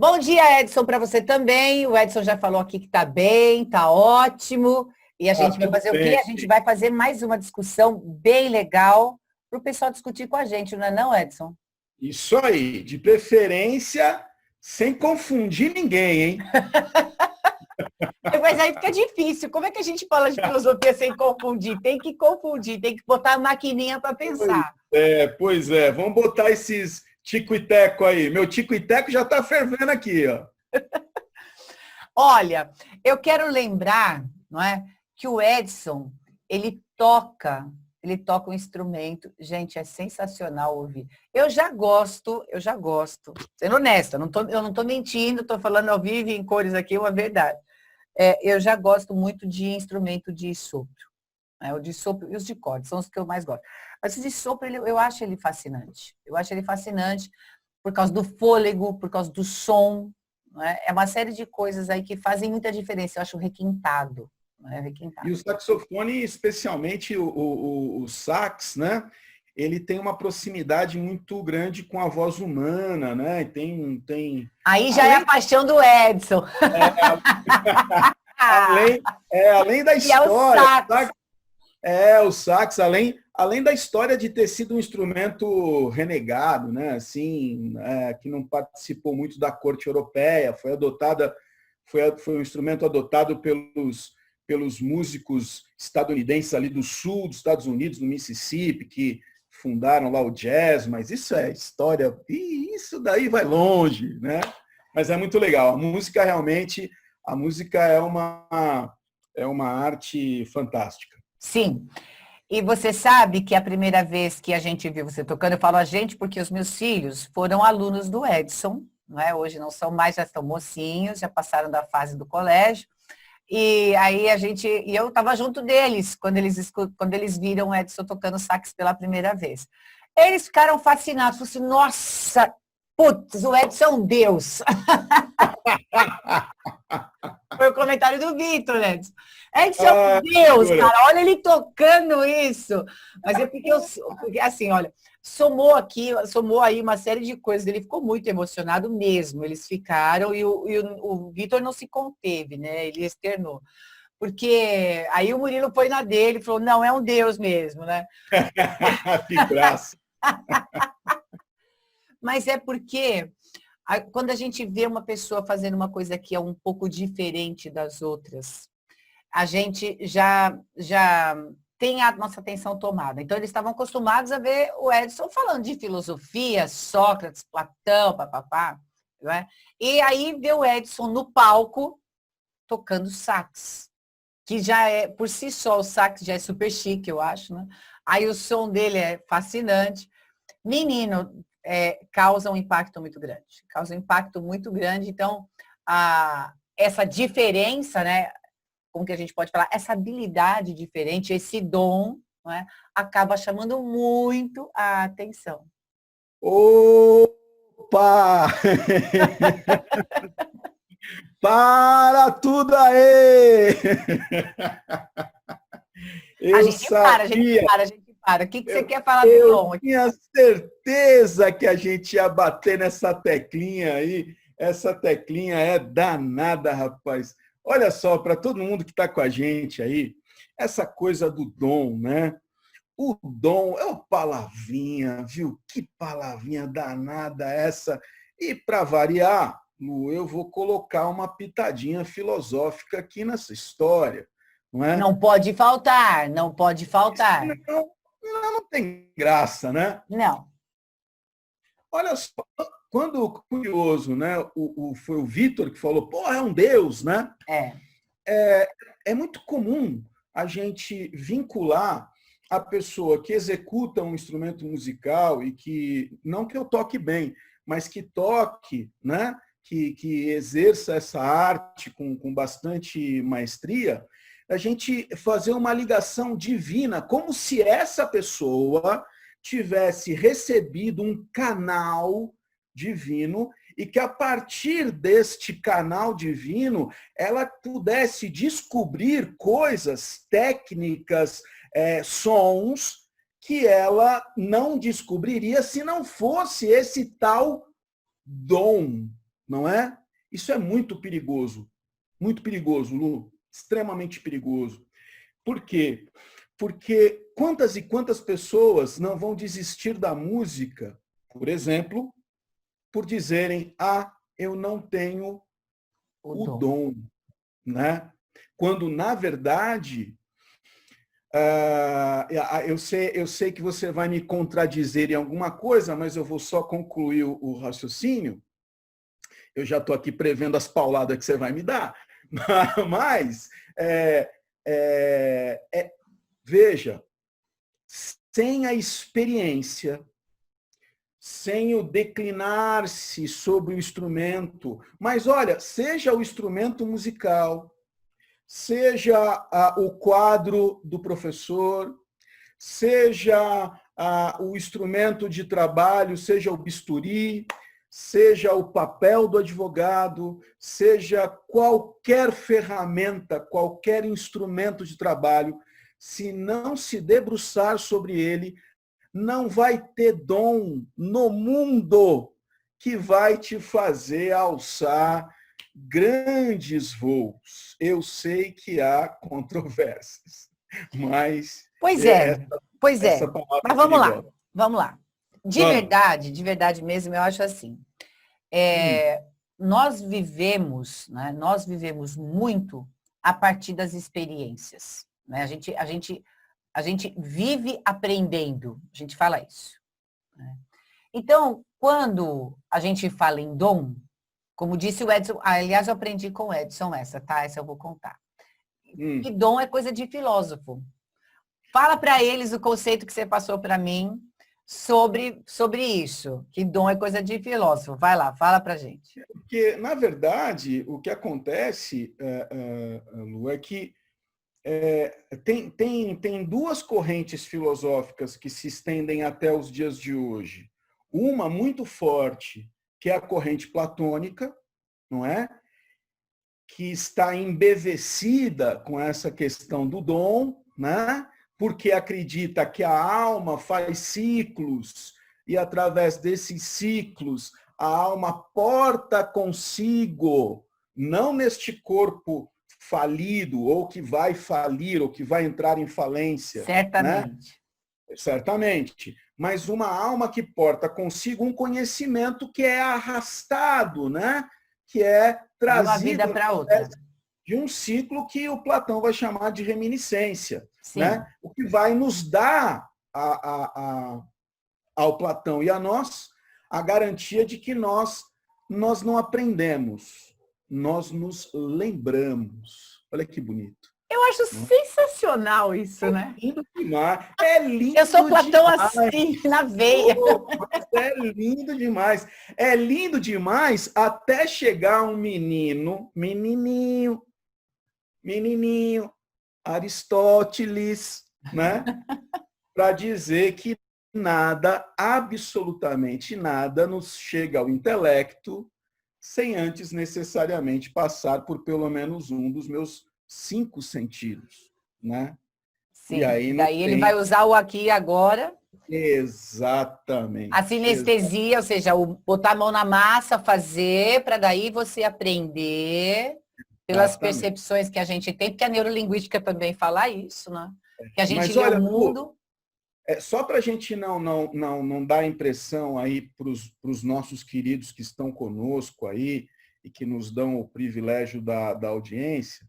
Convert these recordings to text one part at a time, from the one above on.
Bom dia, Edson, para você também. O Edson já falou aqui que está bem, está ótimo. E a gente vai Tudo fazer o quê? bem. A gente vai fazer mais uma discussão bem legal para o pessoal discutir com a gente, não é não, Edson? Isso aí, de preferência, sem confundir ninguém, hein? Mas aí fica difícil. Como é que a gente fala de filosofia sem confundir? Tem que confundir, tem que botar a maquininha para pensar. Pois é. Vamos botar esses tico e teco aí. Meu tico e teco já está fervendo aqui, ó. Olha, eu quero lembrar, não é, que o Edson, ele toca um instrumento. Gente, é sensacional ouvir. Eu já gosto. Sendo honesta, eu não estou mentindo, estou falando ao vivo em cores aqui, uma verdade. Eu já gosto muito de instrumento de sopro. Né? O de sopro e os de corda são os que eu mais gosto. Mas o de sopro, eu acho ele fascinante. Eu acho ele fascinante por causa do fôlego, por causa do som. Né? É uma série de coisas aí que fazem muita diferença. Eu acho requintado. Né? E Requintado. o saxofone, especialmente o sax, né? Ele tem uma proximidade muito grande com a voz humana, né? Aí já é a Além, paixão do Edson. além da E é o história, sax. o sax, além da história de ter sido um instrumento renegado, né? Assim, que não participou muito da corte europeia, foi um instrumento adotado pelos músicos estadunidenses ali do sul dos Estados Unidos, no Mississippi, que fundaram lá o jazz, mas isso é história, e isso daí vai longe, né? Mas é muito legal. A música é uma arte fantástica. Sim. E você sabe que a primeira vez que a gente viu você tocando, eu falo a gente porque os meus filhos foram alunos do Edson, não é? Hoje não são mais, já estão mocinhos, já passaram da fase do colégio. E aí eu estava junto deles quando eles viram o Edson tocando sax pela primeira vez. Eles ficaram fascinados, falaram assim, nossa, putz, o Edson é um deus. Foi o comentário do Vitor, Edson. Edson é um Ah, deus, figura. cara, olha ele tocando isso. Mas é porque assim, olha, somou aí uma série de coisas. Ele ficou muito emocionado mesmo. Eles ficaram e o Vitor não se conteve, né? Ele externou. Porque aí o Murilo foi na dele e falou, não, é um deus mesmo, né? Figuraça. Mas é porque quando a gente vê uma pessoa fazendo uma coisa que é um pouco diferente das outras, a gente já tem a nossa atenção tomada. Então, eles estavam acostumados a ver o Edson falando de filosofia, Sócrates, Platão, papapá, não é? E aí vê o Edson no palco tocando sax, que já é, por si só, o sax já é super chique, eu acho, né? Aí o som dele é fascinante. Menino, causa um impacto muito grande. Causa um impacto muito grande. Então, essa diferença, né? Como que a gente pode falar? Essa habilidade diferente, esse dom, não é? Acaba chamando muito a atenção. Opa! Para tudo aí! A Eu gente para, a gente sabia, para, a gente para. O que você eu, quer falar do eu dom aqui? tinha certeza que a gente ia bater nessa teclinha aí. Essa teclinha é danada, rapaz. Olha só, para todo mundo que está com a gente aí, essa coisa do dom, né? O dom é uma palavrinha, viu? Que palavrinha danada essa. E para variar, Lu, eu vou colocar uma pitadinha filosófica aqui nessa história, não é? Não pode faltar, não pode faltar. Senão, não tem graça, né? Não. Olha só, quando curioso, né? Foi o Vitor que falou, pô, é um deus, né? É. É muito comum a gente vincular a pessoa que executa um instrumento musical e que, não que eu toque bem, mas que toque, né? Que exerça essa arte com bastante maestria, a gente fazer uma ligação divina, como se essa pessoa tivesse recebido um canal divino e que a partir deste canal divino ela pudesse descobrir coisas, técnicas, sons que ela não descobriria se não fosse esse tal dom, não é? Isso é muito perigoso, Lu, extremamente perigoso. Por quê? Porque quantas e quantas pessoas não vão desistir da música, por exemplo, por dizerem, eu não tenho o dom, né? Quando, na verdade, eu sei que você vai me contradizer em alguma coisa, mas eu vou só concluir o raciocínio. Eu já estou aqui prevendo as pauladas que você vai me dar. Mas, veja, sem a experiência, sem o declinar-se sobre o instrumento, mas olha, seja o instrumento musical, seja o quadro do professor, seja o instrumento de trabalho, seja o bisturi, seja o papel do advogado, seja qualquer ferramenta, qualquer instrumento de trabalho, se não se debruçar sobre ele, não vai ter dom no mundo que vai te fazer alçar grandes voos. Eu sei que há controvérsias, mas Pois é, pois é. Mas vamos lá, vamos lá. De verdade mesmo, eu acho assim. Nós vivemos, né? Nós vivemos muito a partir das experiências. Né? A gente vive aprendendo, a gente fala isso. Né? Então, quando a gente fala em dom, como disse o Edson, aliás, eu aprendi com o Edson essa, tá? Essa eu vou contar. Que dom é coisa de filósofo. Fala para eles o conceito que você passou para mim sobre isso, que dom é coisa de filósofo. Vai lá, fala para gente. Porque, na verdade, o que acontece, Lu, é que tem duas correntes filosóficas que se estendem até os dias de hoje. Uma muito forte, que é a corrente platônica, não é? Que está embevecida com essa questão do dom, né? Porque acredita que a alma faz ciclos e, através desses ciclos, a alma porta consigo, não neste corpo falido, ou que vai falir, ou que vai entrar em falência. Certamente. Né? Certamente. Mas uma alma que porta consigo um conhecimento que é arrastado, né? Que é trazido de uma vida para outra. De um ciclo que o Platão vai chamar de reminiscência. Né? O que vai nos dar ao Platão e a nós a garantia de que nós não aprendemos, nós nos lembramos. Olha que bonito. Eu acho sensacional isso, né? É lindo demais. É lindo. Eu sou Platão demais. Assim, na veia. É lindo demais. É lindo demais até chegar um menininho, Aristóteles, né? Para dizer que nada, absolutamente nada, nos chega ao intelecto sem antes necessariamente passar por pelo menos um dos meus 5 sentidos, né? Sim, e aí daí ele vai usar o aqui e agora. Exatamente. A sinestesia, ou seja, botar a mão na massa, fazer, para daí você aprender pelas percepções que a gente tem, porque a neurolinguística também fala isso, né? Que a gente vê o mundo. Só para a gente não dar impressão aí para os nossos queridos que estão conosco aí e que nos dão o privilégio da audiência,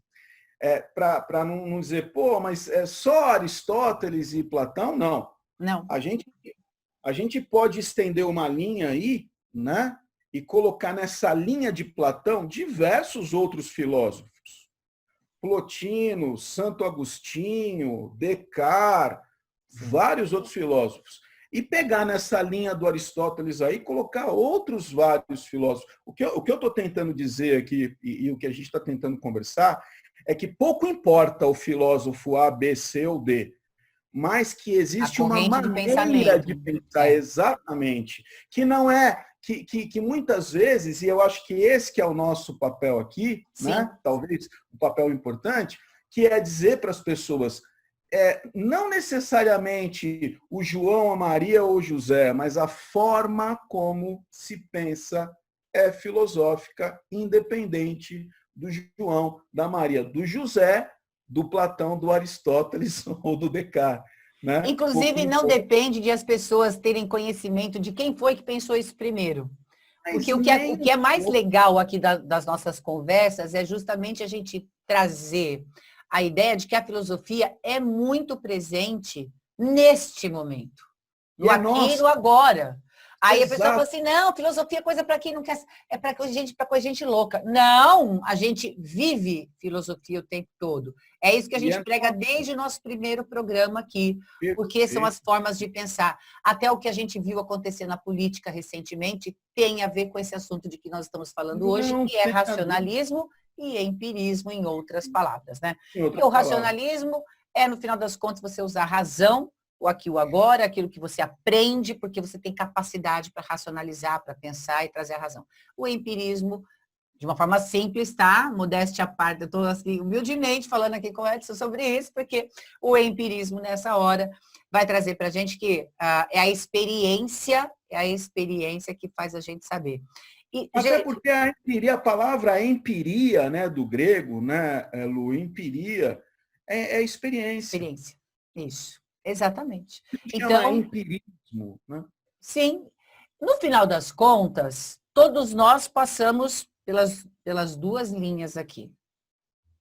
para não dizer, mas é só Aristóteles e Platão? Não. Não. A gente pode estender uma linha aí, né? E colocar nessa linha de Platão diversos outros filósofos. Plotino, Santo Agostinho, Descartes, vários outros filósofos. E pegar nessa linha do Aristóteles aí, colocar outros vários filósofos. O que eu estou tentando dizer aqui, e o que a gente está tentando conversar, é que pouco importa o filósofo A, B, C ou D, mas que existe uma maneira de pensar, exatamente, que não é, que muitas vezes, e eu acho que esse que é o nosso papel aqui, né? Talvez um papel importante, que é dizer para as pessoas, não necessariamente o João, a Maria ou o José, mas a forma como se pensa é filosófica, independente do João, da Maria, do José, do Platão, do Aristóteles ou do Descartes. Né? Inclusive, não depende de as pessoas terem conhecimento de quem foi que pensou isso primeiro. Porque o que é mais legal aqui das nossas conversas é justamente a gente trazer a ideia de que a filosofia é muito presente neste momento. No aqui e no agora. Aí a pessoa fala assim, não, filosofia é coisa para quem não quer, é para coisa gente louca. Não, a gente vive filosofia o tempo todo. É isso que a gente prega desde o nosso primeiro programa aqui, porque são as formas de pensar. Até o que a gente viu acontecer na política recentemente tem a ver com esse assunto de que nós estamos falando hoje, que é racionalismo e empirismo, em outras palavras, né? E o racionalismo é, no final das contas, você usar a razão, o aqui, o agora, aquilo que você aprende, porque você tem capacidade para racionalizar, para pensar e trazer a razão. O empirismo, de uma forma simples, tá? Modéstia à parte, eu estou assim, humildemente falando aqui com o Edson sobre isso, porque o empirismo, nessa hora, vai trazer para a gente que é a experiência que faz a gente saber. E, até porque a palavra empiria, né, do grego, né, Lu, empiria, é experiência. Experiência, isso. Exatamente. Então, empirismo, né? Sim. No final das contas, todos nós passamos pelas duas linhas aqui,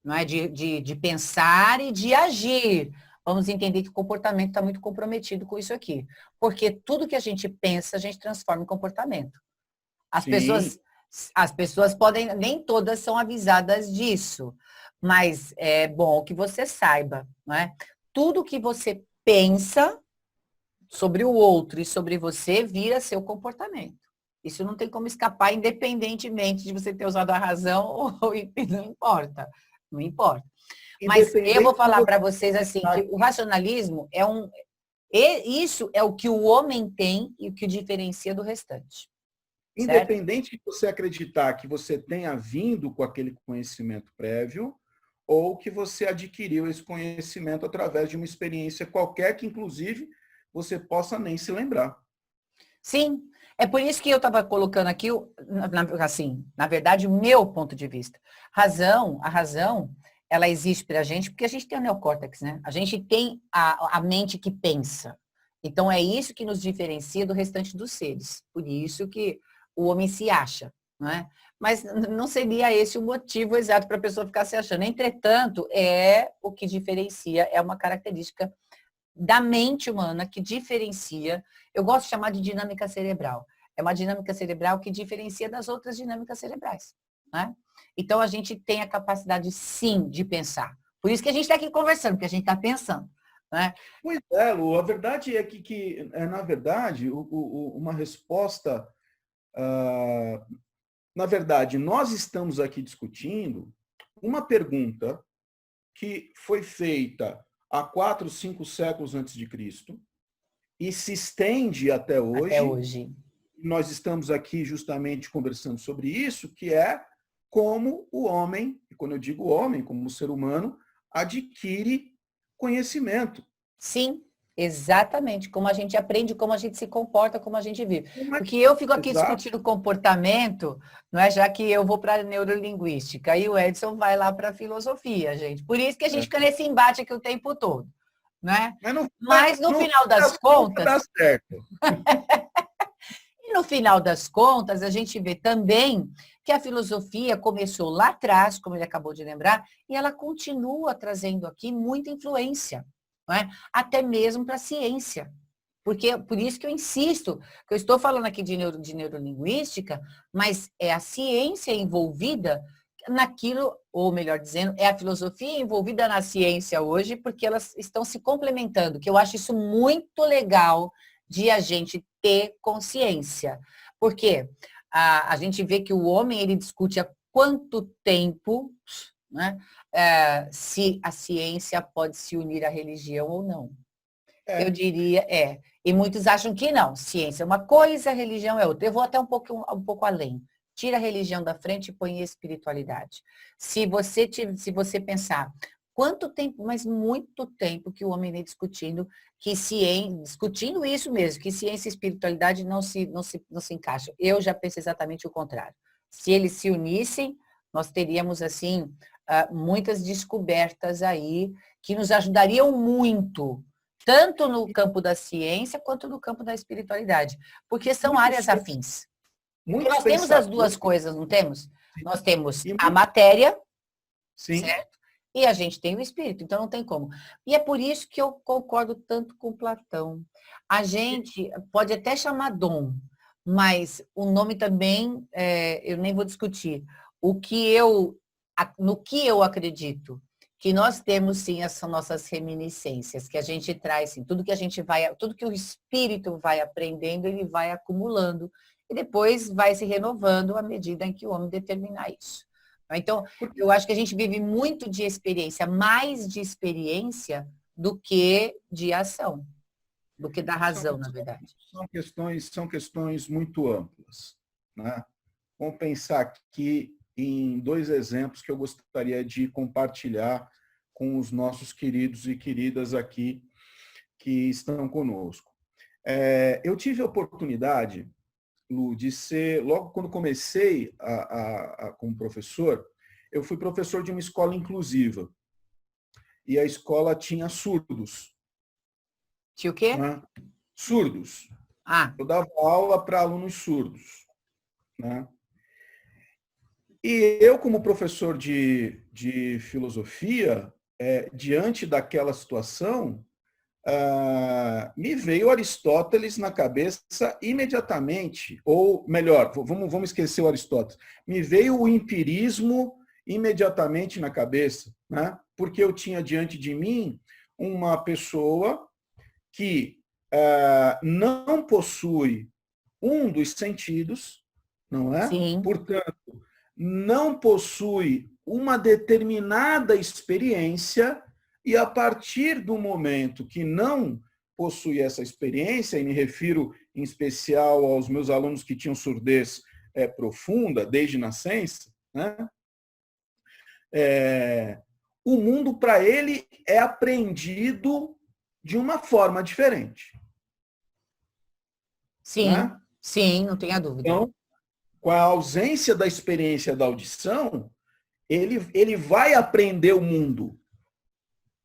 não é? De pensar e de agir. Vamos entender que o comportamento está muito comprometido com isso aqui. Porque tudo que a gente pensa, a gente transforma em comportamento. As pessoas podem, nem todas são avisadas disso, mas é bom que você saiba, não é? Tudo que você pensa sobre o outro e sobre você vira seu comportamento. Isso não tem como escapar, independentemente de você ter usado a razão ou não importa. Não importa. Mas eu vou falar para vocês assim, que o racionalismo isso é o que o homem tem e o que o diferencia do restante. Independente de você acreditar que você tenha vindo com aquele conhecimento prévio, ou que você adquiriu esse conhecimento através de uma experiência qualquer, que inclusive você possa nem se lembrar. Sim, é por isso que eu estava colocando aqui, assim, na verdade, o meu ponto de vista. A razão, ela existe para a gente porque a gente tem o neocórtex, né? A gente tem a mente que pensa. Então, é isso que nos diferencia do restante dos seres. Por isso que o homem se acha, não é? Mas não seria esse o motivo exato para a pessoa ficar se achando. Entretanto, é o que diferencia, é uma característica da mente humana que diferencia, eu gosto de chamar de dinâmica cerebral. É uma dinâmica cerebral que diferencia das outras dinâmicas cerebrais, né? Então, a gente tem a capacidade, sim, de pensar. Por isso que a gente está aqui conversando, porque a gente está pensando, né? Pois é, Lu, a verdade é que na verdade, uma resposta... na verdade, nós estamos aqui discutindo uma pergunta que foi feita há 4, 5 séculos antes de Cristo e se estende até hoje. Até hoje. Nós estamos aqui justamente conversando sobre isso, que é como o homem, e quando eu digo homem, como o ser humano, adquire conhecimento. Sim. Exatamente, como a gente aprende, como a gente se comporta, como a gente vive. Porque eu fico aqui discutindo comportamento, não é? Já que eu vou para a neurolinguística e o Edson vai lá para a filosofia, gente. Por isso que a gente fica nesse embate aqui o tempo todo, né? Mas no final das contas... Dá certo. E no final das contas, a gente vê também que a filosofia começou lá atrás, como ele acabou de lembrar, e ela continua trazendo aqui muita influência. Não é? Até mesmo para a ciência. Porque, por isso que eu insisto, que eu estou falando aqui de neurolinguística, mas é a ciência envolvida naquilo, ou melhor dizendo, é a filosofia envolvida na ciência hoje, porque elas estão se complementando, que eu acho isso muito legal de a gente ter consciência. Porque a gente vê que o homem, ele discute há quanto tempo, né? Se a ciência pode se unir à religião ou não. Eu diria, E muitos acham que não. Ciência é uma coisa, religião é outra. Eu vou até um pouco além. Tira a religião da frente e põe a espiritualidade. Se você pensar, Quanto tempo, mas muito tempo que o homem vem discutindo que ciência, discutindo isso mesmo, que ciência e espiritualidade não se encaixam. Eu já penso exatamente o contrário. Se eles se unissem, nós teríamos, assim, muitas descobertas aí que nos ajudariam muito, tanto no campo da ciência quanto no campo da espiritualidade, porque são áreas afins. Porque Muitos nós temos as pensadores. duas coisas, não temos? Nós temos E a matéria, sim. certo? E a gente tem o espírito, então não tem como. E é por isso que eu concordo tanto com Platão. A gente pode até chamar dom, mas o nome também, eu nem vou discutir. No que eu acredito, que nós temos sim as nossas reminiscências, que a gente traz, sim, tudo que o espírito vai aprendendo, ele vai acumulando e depois vai se renovando à medida em que o homem determinar isso. Então, eu acho que a gente vive muito de experiência, mais de experiência do que de ação, do que da razão, na verdade. São questões muito amplas, né? Vamos pensar aqui em 2 exemplos que eu gostaria de compartilhar com os nossos queridos e queridas aqui que estão conosco. Eu tive a oportunidade, Lu, de ser, logo quando comecei como professor, eu fui professor de uma escola inclusiva. E a escola tinha surdos. Tinha o quê? Né? Surdos. Ah. Eu dava aula para alunos surdos. Né? E eu, como professor de filosofia, diante daquela situação, me veio Aristóteles na cabeça imediatamente, ou melhor, vamos esquecer o Aristóteles, me veio o empirismo imediatamente na cabeça, né? Porque eu tinha diante de mim uma pessoa que não possui um dos sentidos, não é? Sim. Portanto, não possui uma determinada experiência e a partir do momento que não possui essa experiência, e me refiro em especial aos meus alunos que tinham surdez profunda desde nascença, né? O mundo para ele é apreendido de uma forma diferente. Sim, né? sim, não tenha dúvida. Então, com a ausência da experiência da audição, ele vai aprender o mundo.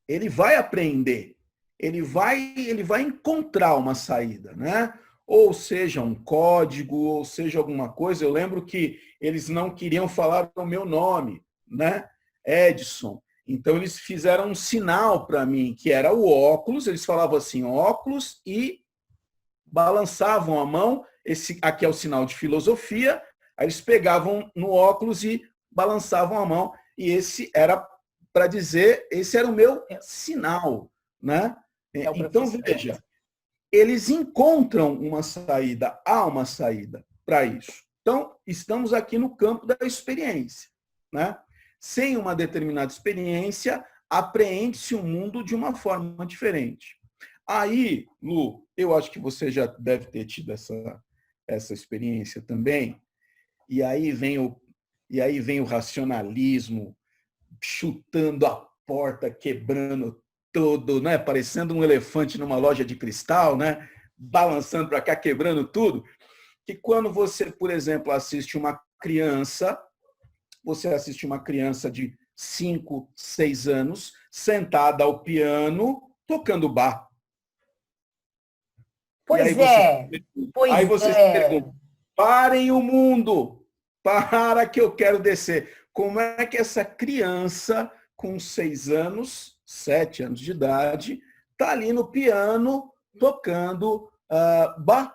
Ele vai aprender. Ele vai encontrar uma saída, né? Ou seja, um código, ou seja, alguma coisa. Eu lembro que eles não queriam falar o meu nome, né? Edson. Então, eles fizeram um sinal para mim, que era o óculos. Eles falavam assim, óculos, e balançavam a mão. Esse aqui é o sinal de filosofia. Aí eles pegavam no óculos e balançavam a mão. E esse era para dizer, esse era o meu sinal, né? Então, veja, eles encontram uma saída, há uma saída para isso. Então, estamos aqui no campo da experiência, né? Sem uma determinada experiência, apreende-se o mundo de uma forma diferente. Aí, Lu, eu acho que você já deve ter tido essa experiência também, e aí vem o racionalismo chutando a porta, quebrando tudo, né? Parecendo um elefante numa loja de cristal, né? Balançando para cá, quebrando tudo. Que quando você, por exemplo, assiste uma criança de 5, 6 anos, sentada ao piano, tocando Bach. Pois aí você se pergunta, parem o mundo, para que eu quero descer. Como é que essa criança, com 6 anos, 7 anos de idade, está ali no piano tocando Bach,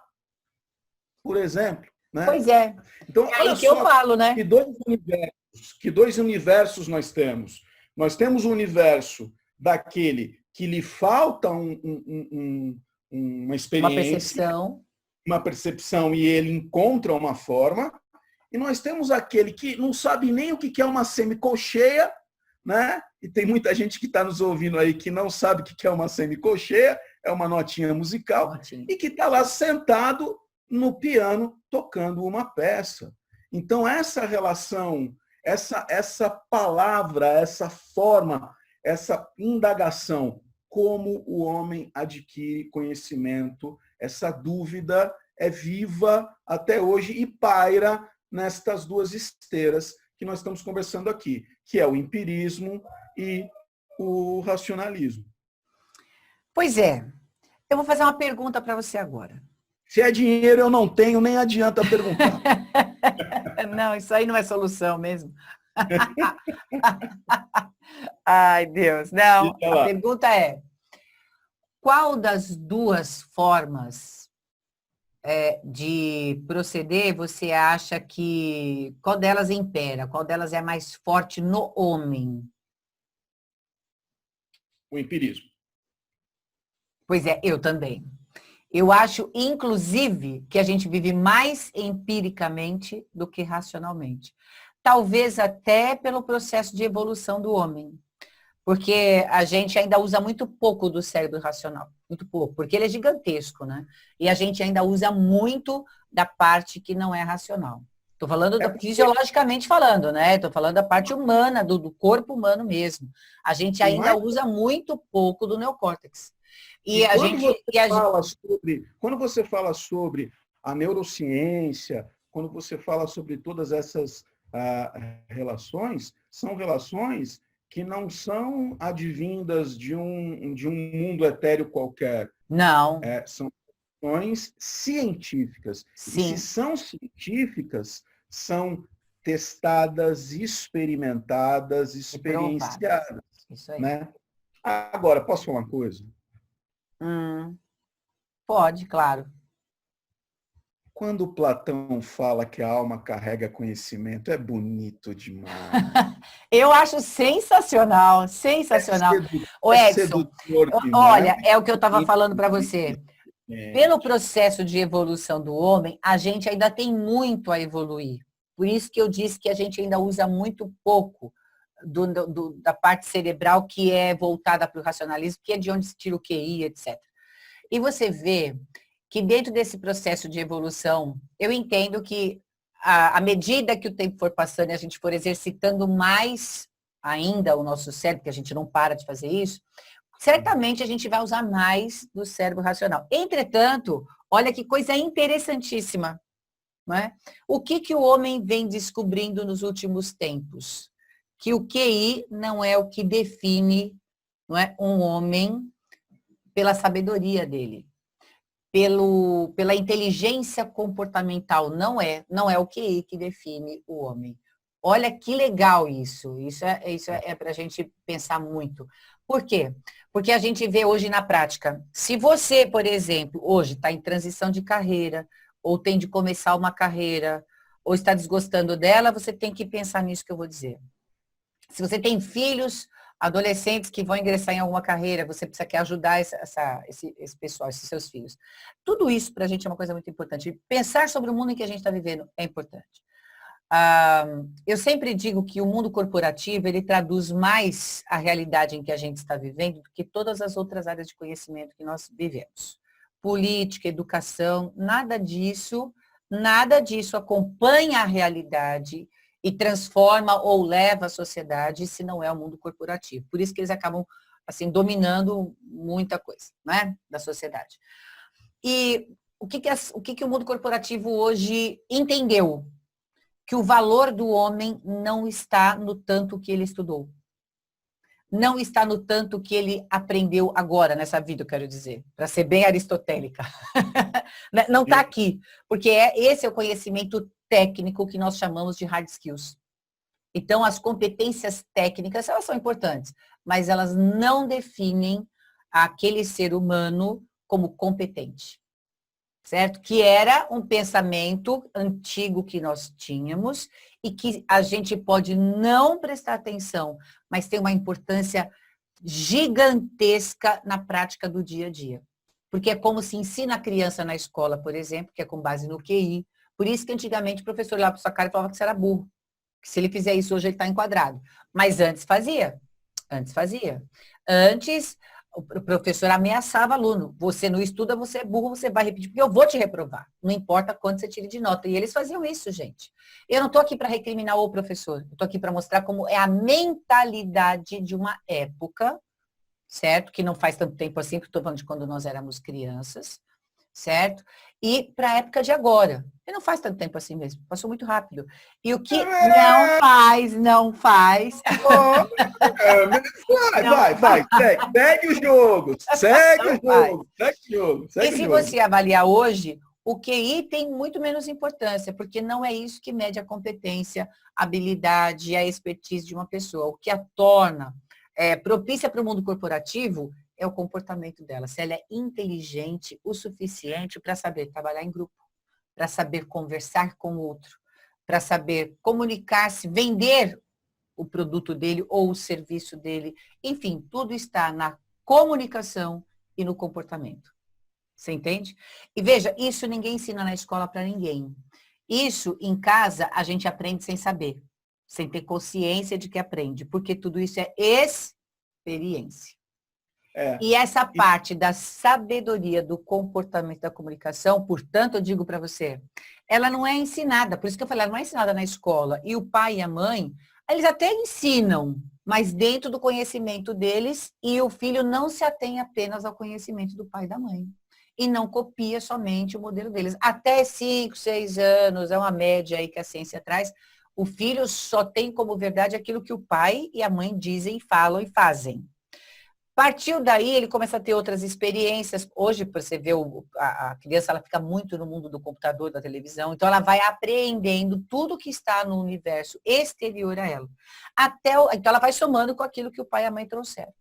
por exemplo? Né? Pois é. Então, é aí que eu falo, né? Que dois universos nós temos. Nós temos o universo daquele que lhe falta uma experiência, uma percepção, e ele encontra uma forma. E nós temos aquele que não sabe nem o que é uma semicolcheia, né? E tem muita gente que está nos ouvindo aí que não sabe o que é uma semicolcheia, é uma notinha musical, e que está lá sentado no piano tocando uma peça. Então, essa relação, essa palavra, essa forma, essa indagação, como o homem adquire conhecimento, essa dúvida é viva até hoje e paira nestas duas esteiras que nós estamos conversando aqui, que é o empirismo e o racionalismo. Pois é. Eu vou fazer uma pergunta para você agora. Se é dinheiro, eu não tenho, nem adianta perguntar. Não, isso aí não é solução mesmo. Ai, Deus. Não, a pergunta é, qual das duas formas de proceder você acha que... Qual delas impera? Qual delas é mais forte no homem? O empirismo. Pois é, eu também. Eu acho, inclusive, que a gente vive mais empiricamente do que racionalmente. Talvez até pelo processo de evolução do homem. Porque a gente ainda usa muito pouco do cérebro racional. Muito pouco, porque ele é gigantesco, né? E a gente ainda usa muito da parte que não é racional. Estou falando fisiologicamente falando, né? Estou falando da parte humana, do corpo humano mesmo. A gente ainda usa muito pouco do neocórtex. Quando você fala sobre a neurociência, quando você fala sobre todas essas relações, são relações que não são advindas de um mundo etéreo qualquer. Não. São relações científicas. Sim. E se são científicas, são testadas, experimentadas, experienciadas. Isso aí. Né? Agora, posso falar uma coisa? Pode, claro. Quando Platão fala que a alma carrega conhecimento, é bonito demais. Eu acho sensacional, sensacional. O Edson, olha, é o que eu estava falando para você. Pelo processo de evolução do homem, a gente ainda tem muito a evoluir. Por isso que eu disse que a gente ainda usa muito pouco da parte cerebral que é voltada para o racionalismo, que é de onde se tira o QI, etc. E você vê que dentro desse processo de evolução, eu entendo que à medida que o tempo for passando e a gente for exercitando mais ainda o nosso cérebro, que a gente não para de fazer isso, certamente a gente vai usar mais do cérebro racional. Entretanto, olha que coisa interessantíssima, não é? O que o homem vem descobrindo nos últimos tempos? Que o QI não é o que define, não é, um homem pela sabedoria dele. Pela inteligência comportamental, não é o QI que define o homem. Olha que legal isso. Isso é para a gente pensar muito. Por quê? Porque a gente vê hoje na prática. Se você, por exemplo, hoje está em transição de carreira, ou tem de começar uma carreira, ou está desgostando dela, você tem que pensar nisso que eu vou dizer. Se você tem filhos, adolescentes que vão ingressar em alguma carreira, você precisa quer ajudar esse pessoal, esses seus filhos. Tudo isso para a gente é uma coisa muito importante. Pensar sobre o mundo em que a gente está vivendo é importante. Eu sempre digo que o mundo corporativo, ele traduz mais a realidade em que a gente está vivendo do que todas as outras áreas de conhecimento que nós vivemos. Política, educação, nada disso acompanha a realidade e transforma ou leva a sociedade se não é o mundo corporativo. Por isso que eles acabam assim dominando muita coisa, né, da sociedade. E o que o mundo corporativo hoje entendeu? Que o valor do homem não está no tanto que ele estudou. Não está no tanto que ele aprendeu agora, nessa vida, eu quero dizer, para ser bem aristotélica. Não está aqui, porque esse é o conhecimento técnico que nós chamamos de hard skills. Então, as competências técnicas, elas são importantes, mas elas não definem aquele ser humano como competente. Certo? Que era um pensamento antigo que nós tínhamos e que a gente pode não prestar atenção, mas tem uma importância gigantesca na prática do dia a dia. Porque é como se ensina a criança na escola, por exemplo, que é com base no QI. Por isso que antigamente o professor olhava para sua cara e falava que você era burro. Que se ele fizer isso hoje, ele está enquadrado. Mas antes fazia. Antes, O professor ameaçava o aluno. Você não estuda, você é burro, você vai repetir, porque eu vou te reprovar. Não importa quanto você tire de nota. E eles faziam isso, gente. Eu não estou aqui para recriminar o professor. Eu estou aqui para mostrar como é a mentalidade de uma época, certo? Que não faz tanto tempo assim, porque estou falando de quando nós éramos crianças, certo? E para a época de agora. E não faz tanto tempo assim mesmo, passou muito rápido. E o que não faz. Vai, segue o jogo, segue o jogo, segue o jogo. E se você avaliar hoje, o QI tem muito menos importância, porque não é isso que mede a competência, a habilidade, a expertise de uma pessoa. O que a torna propícia para o mundo corporativo é o comportamento dela. Se ela é inteligente o suficiente para saber trabalhar em grupo, para saber conversar com o outro, para saber comunicar-se, vender o produto dele ou o serviço dele. Enfim, tudo está na comunicação e no comportamento. Você entende? E veja, isso ninguém ensina na escola para ninguém. Isso, em casa, a gente aprende sem saber, sem ter consciência de que aprende, porque tudo isso é experiência. E essa parte da sabedoria do comportamento da comunicação, portanto, eu digo para você, ela não é ensinada, por isso que eu falei, ela não é ensinada na escola. E o pai e a mãe, eles até ensinam, mas dentro do conhecimento deles, e o filho não se atém apenas ao conhecimento do pai e da mãe. E não copia somente o modelo deles. Até 5, 6 anos, é uma média aí que a ciência traz, o filho só tem como verdade aquilo que o pai e a mãe dizem, falam e fazem. Partiu daí, ele começa a ter outras experiências. Hoje, você vê, a criança ela fica muito no mundo do computador, da televisão, então ela vai apreendendo tudo que está no universo exterior a ela. Então ela vai somando com aquilo que o pai e a mãe trouxeram.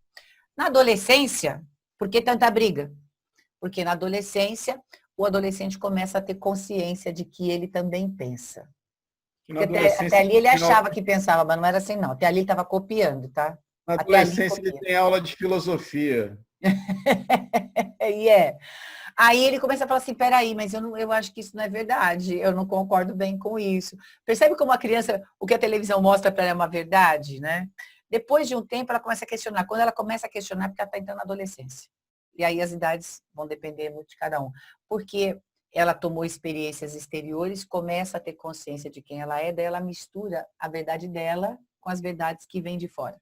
Na adolescência, por que tanta briga? Porque na adolescência, o adolescente começa a ter consciência de que ele também pensa. Porque até ali ele achava que pensava, mas não era assim não. Até ali ele estava copiando, tá? Na adolescência ele tem aula de filosofia. E Aí ele começa a falar assim, peraí, mas eu acho que isso não é verdade, eu não concordo bem com isso. Percebe como a criança, o que a televisão mostra para ela é uma verdade, né? Depois de um tempo ela começa a questionar. Quando ela começa a questionar, é porque ela está entrando na adolescência. E aí as idades vão depender muito de cada um. Porque ela tomou experiências exteriores, começa a ter consciência de quem ela é, daí ela mistura a verdade dela com as verdades que vêm de fora.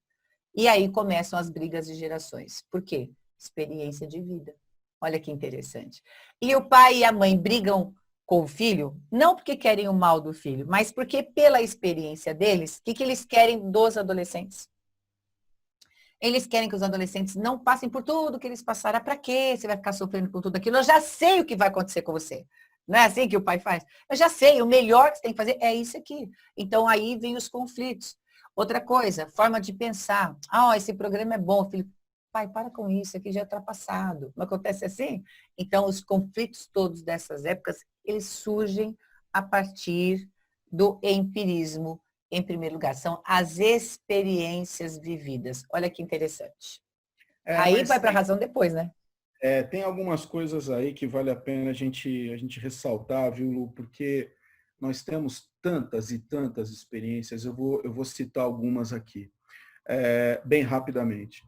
E aí começam as brigas de gerações. Por quê? Experiência de vida. Olha que interessante. E o pai e a mãe brigam com o filho, não porque querem o mal do filho, mas porque pela experiência deles, o que eles querem dos adolescentes? Eles querem que os adolescentes não passem por tudo que eles passaram. Para quê? Você vai ficar sofrendo com tudo aquilo? Eu já sei o que vai acontecer com você. Não é assim que o pai faz? Eu já sei, o melhor que você tem que fazer é isso aqui. Então aí vem os conflitos. Outra coisa, forma de pensar. Esse programa é bom, filho. Pai, para com isso, aqui já é ultrapassado. Não acontece assim? Então, os conflitos todos dessas épocas, eles surgem a partir do empirismo, em primeiro lugar. São as experiências vividas. Olha que interessante. Aí vai para a razão depois, né? Tem algumas coisas aí que vale a pena a gente ressaltar, viu, Lu? Porque nós temos tantas e tantas experiências. Eu vou citar algumas aqui, bem rapidamente.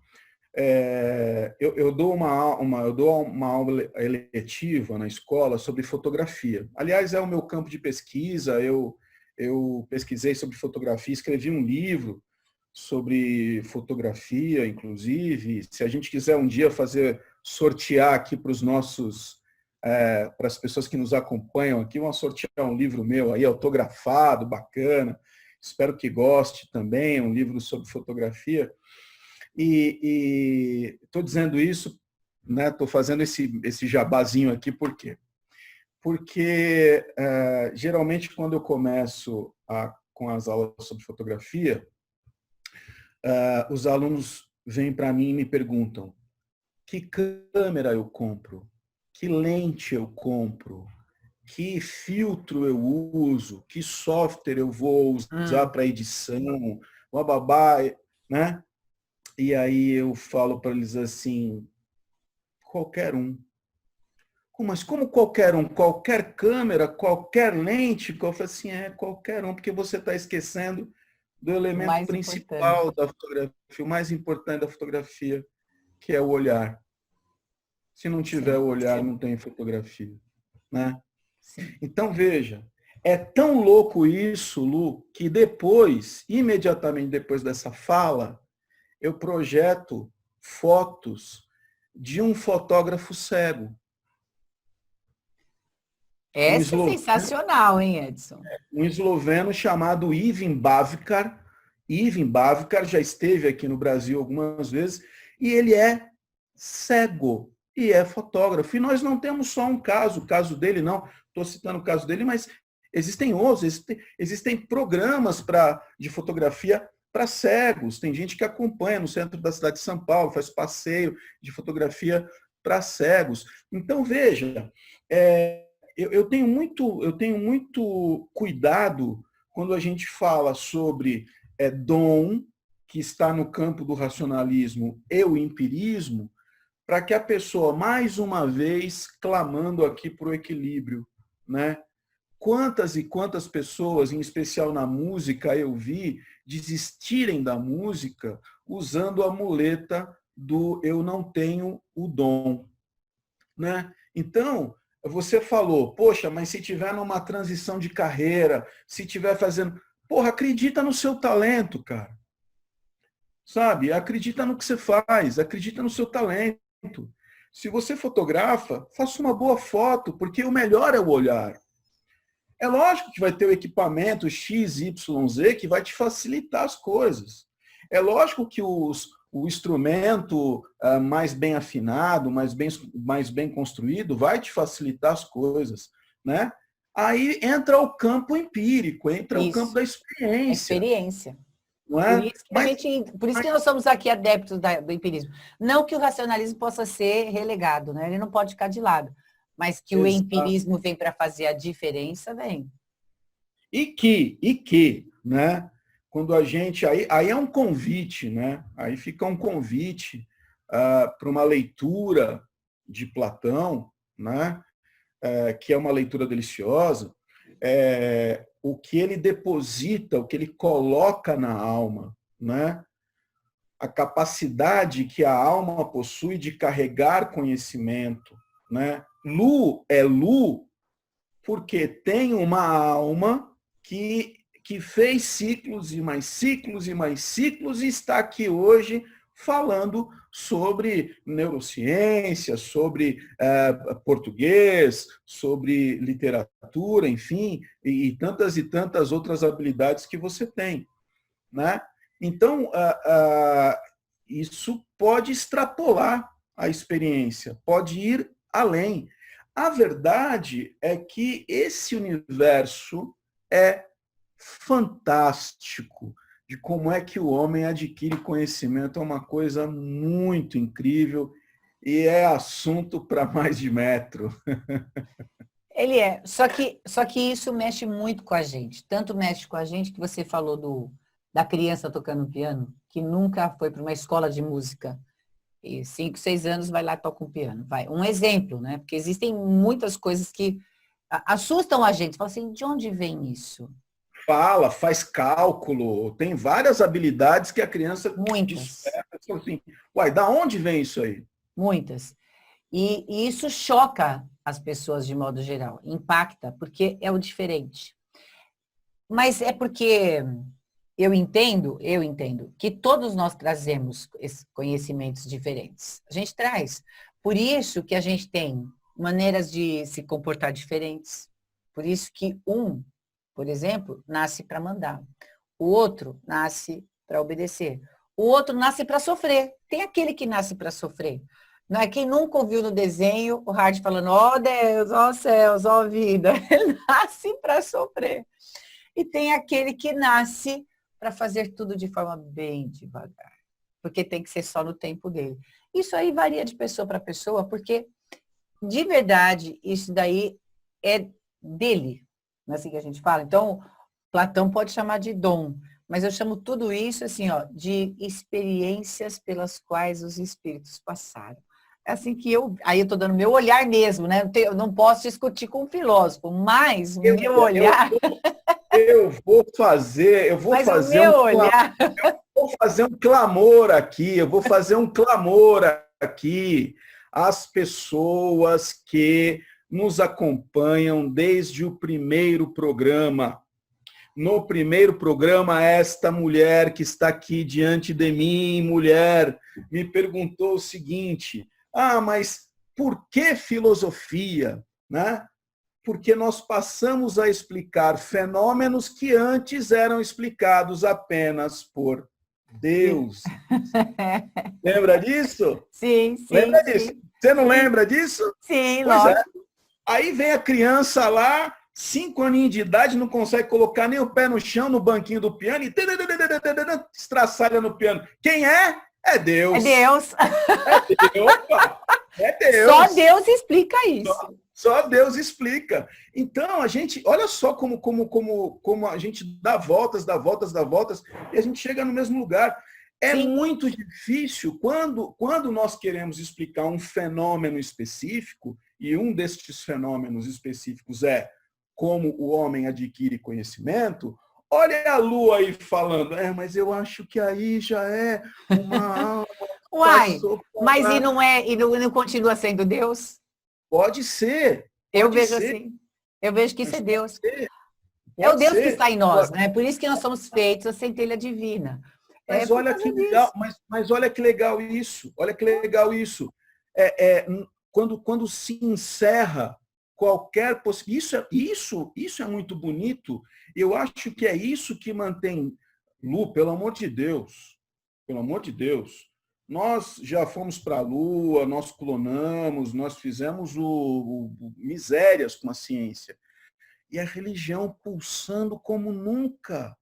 Eu dou uma aula eletiva na escola sobre fotografia. Aliás, é o meu campo de pesquisa. Eu pesquisei sobre fotografia, escrevi um livro sobre fotografia, inclusive. Se a gente quiser um dia sortear aqui para os nossos, para as pessoas que nos acompanham aqui, vamos sortear um livro meu aí, autografado, bacana. Espero que goste também, um livro sobre fotografia. E estou dizendo isso, né? Estou fazendo esse jabazinho aqui, por quê? Porque, geralmente, quando eu começo com as aulas sobre fotografia, os alunos vêm para mim e me perguntam: que câmera eu compro? Que lente eu compro? Que filtro eu uso? Que software eu vou usar para edição? Bababá, né? E aí eu falo para eles assim: qualquer um. Mas como qualquer um? Qualquer câmera, qualquer lente? Eu falo assim, qualquer um, porque você está esquecendo do elemento principal da fotografia, o mais importante da fotografia, que é o olhar. Se não tiver Sim, o olhar, sim, não tem fotografia, né? sim. Então, veja, é tão louco isso, Lu, que depois, imediatamente depois dessa fala, eu projeto fotos de um fotógrafo cego, um Essa é esloveno, sensacional, hein, Edson? um esloveno chamado Ivan Bavkar. Ivan Bavkar já esteve aqui no Brasil algumas vezes e ele é cego e é fotógrafo. E nós não temos só um caso, o caso dele não, estou citando o caso dele, mas existem outros, existem programas de fotografia para cegos. Tem gente que acompanha no centro da cidade de São Paulo, faz passeio de fotografia para cegos. Então, veja, eu tenho muito cuidado quando a gente fala sobre dom, que está no campo do racionalismo e o empirismo, para que a pessoa, mais uma vez, clamando aqui por o equilíbrio, né? Quantas e quantas pessoas, em especial na música, eu vi desistirem da música usando a muleta do eu não tenho o dom, né? Então, você falou, poxa, mas se tiver numa transição de carreira, se tiver fazendo, porra, acredita no seu talento, cara. Sabe? Acredita no que você faz, acredita no seu talento. Se você fotografa, faça uma boa foto, porque o melhor é o olhar. É lógico que vai ter o equipamento X, Y, Z que vai te facilitar as coisas. É lógico que o instrumento mais bem afinado, mais bem construído, vai te facilitar as coisas, né? Aí entra o campo empírico, entra o campo Isso, da a experiência, experiência. não Por é? isso que por isso que nós somos aqui adeptos do empirismo. Não que o racionalismo possa ser relegado, né? Ele não pode ficar de lado. Mas que o Exato. empirismo vem para fazer a diferença, vem. Né? Quando a gente. Aí é um convite, né? Aí fica um convite para uma leitura de Platão, né? Que é uma leitura deliciosa, o que ele deposita, o que ele coloca na alma, né? A capacidade que a alma possui de carregar conhecimento, né? Lu é Lu porque tem uma alma que fez ciclos e mais ciclos e mais ciclos e está aqui hoje falando sobre neurociência, sobre português, sobre literatura, enfim, e tantas outras habilidades que você tem, né? Então, isso pode extrapolar a experiência, pode ir além. A verdade é que esse universo é fantástico de como é que o homem adquire conhecimento, é uma coisa muito incrível e é assunto para mais de metro. Ele é. Só que isso mexe muito com a gente. Tanto mexe com a gente que você falou da criança tocando piano, que nunca foi para uma escola de música. E 5, 6 anos vai lá e toca um piano. Vai. Um exemplo, né? Porque existem muitas coisas que assustam a gente. Fala assim, de onde vem isso? Fala, faz cálculo, tem várias habilidades que a criança Muitas, desperta. Assim, uai, da onde vem isso aí? muitas. E isso choca as pessoas de modo geral, impacta, porque é o diferente. Mas é porque eu entendo que todos nós trazemos esses conhecimentos diferentes. A gente traz. Por isso que a gente tem maneiras de se comportar diferentes. Por isso que por exemplo, nasce para mandar. O outro nasce para obedecer. O outro nasce para sofrer. Tem aquele que nasce para sofrer. Não é quem nunca ouviu no desenho o Hart falando, ó Deus, ó céus, ó vida. Ele nasce para sofrer. E tem aquele que nasce para fazer tudo de forma bem devagar, porque tem que ser só no tempo dele. Isso aí varia de pessoa para pessoa, porque de verdade isso daí é dele, não é assim que a gente fala? Então, Platão pode chamar de dom, mas eu chamo tudo isso assim, ó, de experiências pelas quais os espíritos passaram. É assim que aí eu estou dando meu olhar mesmo, né? Eu não posso discutir com um filósofo, mas o meu olhar. Eu vou Mas o fazer meu olhar. vou fazer um clamor aqui, eu vou fazer um clamor aqui as pessoas que nos acompanham desde o primeiro programa. No primeiro programa, esta mulher que está aqui diante de mim, mulher, me perguntou o seguinte: mas por que filosofia? Né? Porque nós passamos a explicar fenômenos que antes eram explicados apenas por Deus. Lembra disso? Sim, sim. Lembra disso? Sim. Você não lembra disso? Sim, pois lógico. Aí vem a criança lá, 5 aninhos de idade, não consegue colocar nem o pé no chão, no banquinho do piano, e estraçalha no piano. Quem é? É Deus. É Deus. É Deus, opa. É Deus. Só Deus explica isso. Só Deus explica. Então, a gente, olha só como a gente dá voltas, e a gente chega no mesmo lugar. É Sim. muito difícil quando nós queremos explicar um fenômeno específico, e um destes fenômenos específicos é como o homem adquire conhecimento. Olha a Lu aí falando, mas eu acho que aí já é uma alma. Uai, mas e não continua sendo Deus? Pode ser. Eu vejo assim. Eu vejo que isso é Deus. É o Deus que está em nós, né? Por isso que nós somos feitos a centelha divina. Mas olha que legal, mas olha que legal isso. Olha que legal isso. Quando se encerra qualquer possibilidade. Isso é muito bonito. Eu acho que é isso que mantém. Lu, pelo amor de Deus. Pelo amor de Deus. Nós já fomos para a Lua, nós clonamos, nós fizemos misérias com a ciência. E a religião pulsando como nunca.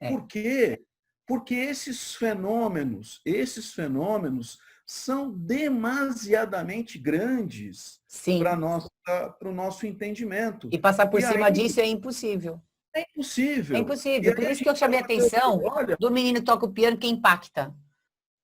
Por quê? Porque esses fenômenos são demasiadamente grandes para o nosso entendimento. E passar por cima disso é impossível. É impossível. É impossível. Por isso que eu chamei a atenção do menino toca o piano que impacta.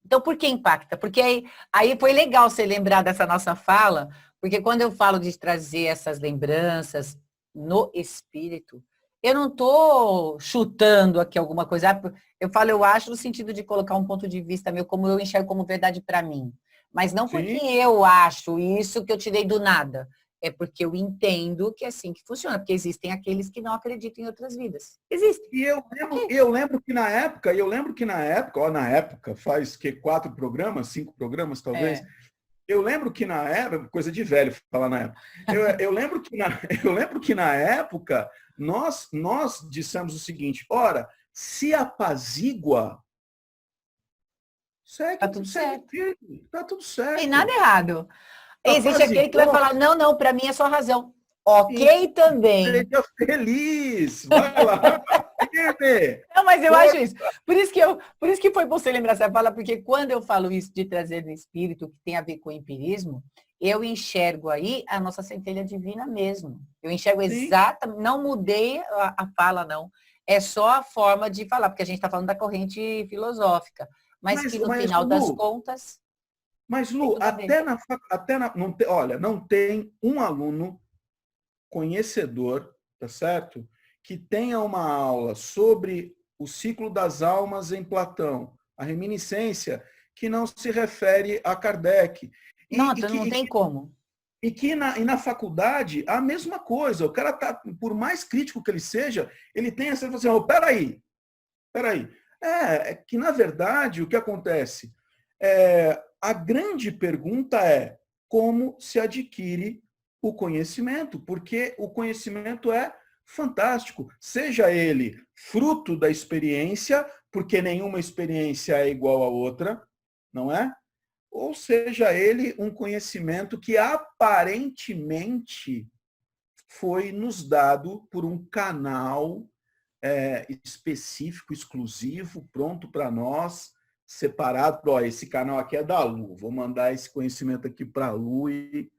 Então, por que impacta? Porque aí foi legal você lembrar dessa nossa fala, porque quando eu falo de trazer essas lembranças no espírito, eu não estou chutando aqui alguma coisa. Eu falo, eu acho, no sentido de colocar um ponto de vista meu, como eu enxergo como verdade para mim. Mas não porque eu acho isso que eu tirei do nada. É porque eu entendo que é assim que funciona. Porque existem aqueles que não acreditam em outras vidas. Existem. E eu lembro que na época, faz 4 programas, 5 programas talvez, eu lembro que na época, coisa de velho falar na época, eu lembro que na época nós dissemos o seguinte: ora, se apazigua, Tá tudo certo. Tá tudo certo. Tem nada errado. Existe aquele que vai falar, não, para mim é só razão. Ok também. Seja feliz. Vai lá. Não, mas eu acho isso. Por isso que foi bom você lembrar essa fala, porque quando eu falo isso de trazer no espírito, que tem a ver com o empirismo, eu enxergo aí a nossa centelha divina mesmo. Eu enxergo exatamente, não mudei a fala, não. É só a forma de falar, porque a gente está falando da corrente filosófica. Mas que no final das contas... Mas, Lu, olha, não tem um aluno conhecedor, tá certo? Que tenha uma aula sobre o ciclo das almas em Platão, a reminiscência, que não se refere a Kardec. Não tem como. E na faculdade, a mesma coisa. O cara tá, por mais crítico que ele seja, ele tem essa assim, peraí. É que, na verdade, o que acontece? A grande pergunta é como se adquire o conhecimento, porque o conhecimento é fantástico, seja ele fruto da experiência, porque nenhuma experiência é igual a outra, não é? Ou seja ele um conhecimento que aparentemente foi nos dado por um canal específico, exclusivo, pronto para nós, separado. Esse canal aqui é da Lu, vou mandar esse conhecimento aqui para a Lu e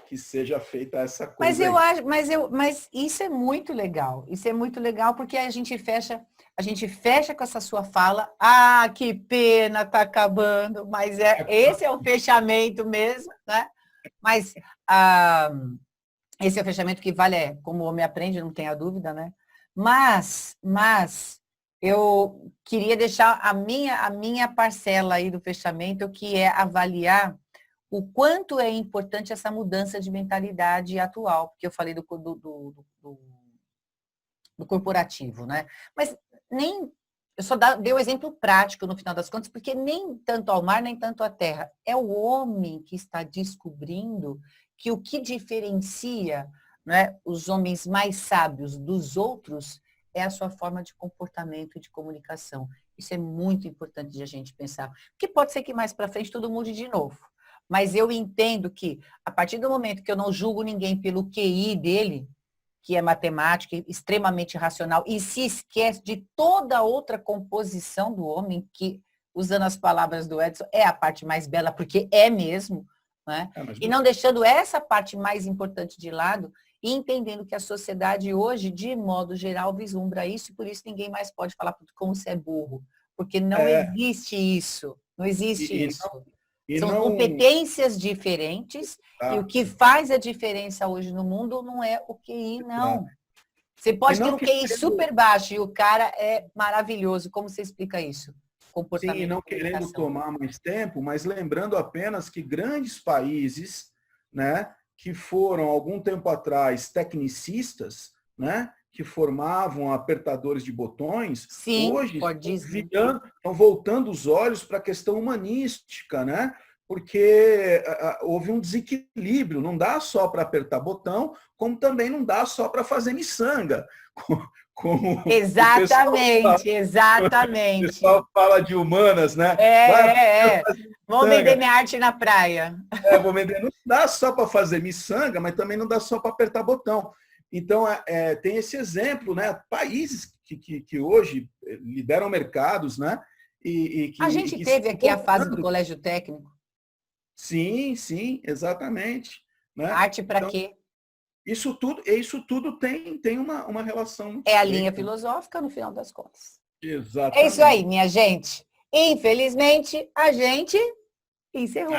que seja feita essa coisa. Mas isso é muito legal. Isso é muito legal porque a gente fecha com essa sua fala. Ah, que pena, tá acabando, mas esse é o fechamento mesmo, né? Mas esse é o fechamento que vale, como o homem aprende, não tenha dúvida, né? Mas Eu queria deixar a minha parcela aí do fechamento, que é avaliar o quanto é importante essa mudança de mentalidade atual, porque eu falei do corporativo, né? Mas nem eu só dei o exemplo prático no final das contas, porque nem tanto ao mar, nem tanto à terra. É o homem que está descobrindo que o que diferencia, né, os homens mais sábios dos outros é a sua forma de comportamento e de comunicação. Isso é muito importante de a gente pensar. Porque pode ser que mais para frente tudo mude de novo. Mas eu entendo que, a partir do momento que eu não julgo ninguém pelo QI dele, que é matemática, extremamente racional, e se esquece de toda a outra composição do homem, que, usando as palavras do Edson, é a parte mais bela, porque é mesmo, né? E não deixando essa parte mais importante de lado, e entendendo que a sociedade hoje, de modo geral, vislumbra isso, e por isso ninguém mais pode falar como você é burro, porque não existe isso, não existe isso. São Não, competências diferentes e o que faz a diferença hoje no mundo não é o QI, não. Você pode ter um QI super baixo e o cara é maravilhoso. Como você explica isso? Sim, e não querendo tomar mais tempo, mas lembrando apenas que grandes países, né, que foram, algum tempo atrás, tecnicistas, né, que formavam apertadores de botões, sim, hoje estão voltando os olhos para a questão humanística, né? Porque houve um desequilíbrio, não dá só para apertar botão, como também não dá só para fazer miçanga. Como exatamente, exatamente. O pessoal fala de humanas, né? Vou vender minha arte na praia. Vou vender. Não dá só para fazer miçanga, mas também não dá só para apertar botão. Então, tem esse exemplo, né? Países que hoje lideram mercados, né? A gente teve aqui a fase do colégio técnico. Sim, sim, exatamente. Né? Arte para quê? Isso tudo tem uma relação. É a linha filosófica, no final das contas. Exatamente. É isso aí, minha gente. Infelizmente, a gente encerrou.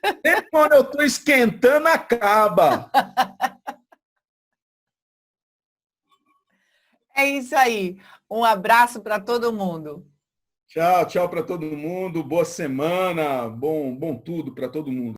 Até quando eu estou esquentando, acaba. É isso aí. Um abraço para todo mundo. Tchau, tchau para todo mundo. Boa semana. Bom tudo para todo mundo.